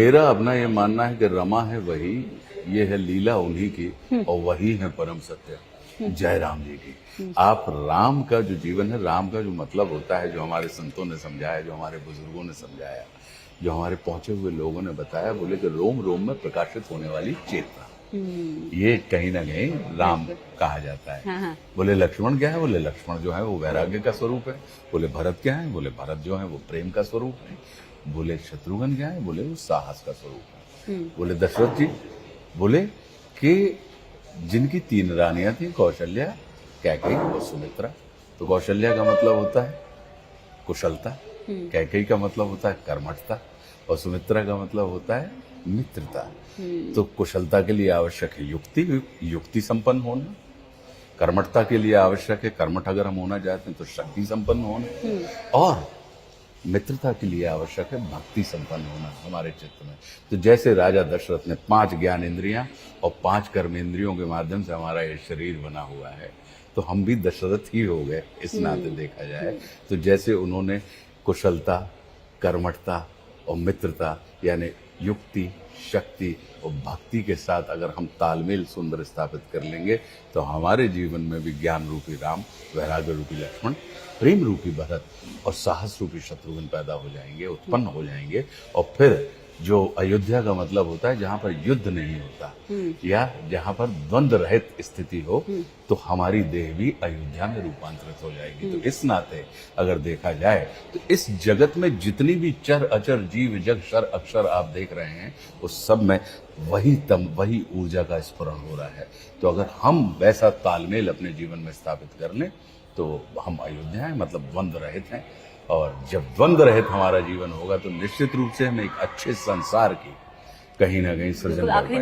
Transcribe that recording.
मेरा अपना ये मानना है कि रमा है वही, ये है लीला उन्हीं की, और वही है परम सत्य जय राम जी की। आप राम का जो जीवन है, राम का जो मतलब होता है, जो हमारे संतों ने समझाया, जो हमारे बुजुर्गों ने समझाया, जो हमारे पहुंचे हुए लोगों ने बताया, बोले कि रोम रोम में प्रकाशित होने वाली चेतना, ये कहीं ना कहीं राम कहा जाता है। हाँ। बोले लक्ष्मण क्या है? बोले लक्ष्मण जो है वो वैराग्य का स्वरूप है। बोले भरत क्या है? बोले भरत जो है वो प्रेम का स्वरूप है। बोले शत्रुघ्न क्या है? बोले वो साहस का स्वरूप है। बोले दशरथ जी, बोले कि जिनकी 3 रानियां थी, कौशल्या, कैकेयी और सुमित्रा। तो कौशल्या का मतलब होता है कुशलता, कैकेयी का मतलब होता है कर्मठता, और सुमित्रा का मतलब होता है मित्रता। तो कुशलता के लिए आवश्यक है युक्ति संपन्न होना, कर्मठता के लिए आवश्यक है, कर्मठ अगर हम होना चाहते हैं तो शक्ति संपन्न होना, और मित्रता के लिए आवश्यक है भक्ति संपन्न होना हमारे चित्त में। तो जैसे राजा दशरथ ने 5 ज्ञान इंद्रियां और 5 कर्मेंद्रियों के माध्यम से हमारा ये शरीर बना हुआ है, तो हम भी दशरथ ही हो गए इस नाते देखा जाए। तो जैसे उन्होंने कुशलता, कर्मठता और मित्रता यानी युक्ति, शक्ति और भक्ति के साथ अगर हम तालमेल सुंदर स्थापित कर लेंगे, तो हमारे जीवन में भी ज्ञान रूपी राम, वैराग्य रूपी लक्ष्मण, प्रेम रूपी भरत और साहस रूपी शत्रुघ्न पैदा हो जाएंगे, उत्पन्न हो जाएंगे। और फिर जो अयोध्या का मतलब होता है, जहाँ पर युद्ध नहीं होता या जहाँ पर द्वंद्व रहित स्थिति हो, तो हमारी देह भी अयोध्या में रूपांतरित हो जाएगी। तो इस नाते अगर देखा जाए तो इस जगत में जितनी भी चर अचर जीव जग शर अक्षर आप देख रहे हैं, उस सब में वही ऊर्जा का स्फुरण हो रहा है। तो अगर हम वैसा तालमेल अपने जीवन में स्थापित कर लें, तो हम अयोध्या हैं, मतलब द्वंद्व रहित हैं। और जब द्वंद्व रहित हमारा जीवन होगा, तो निश्चित रूप से हम एक अच्छे संसार की कहीं ना कहीं सृजन कर पाएंगे।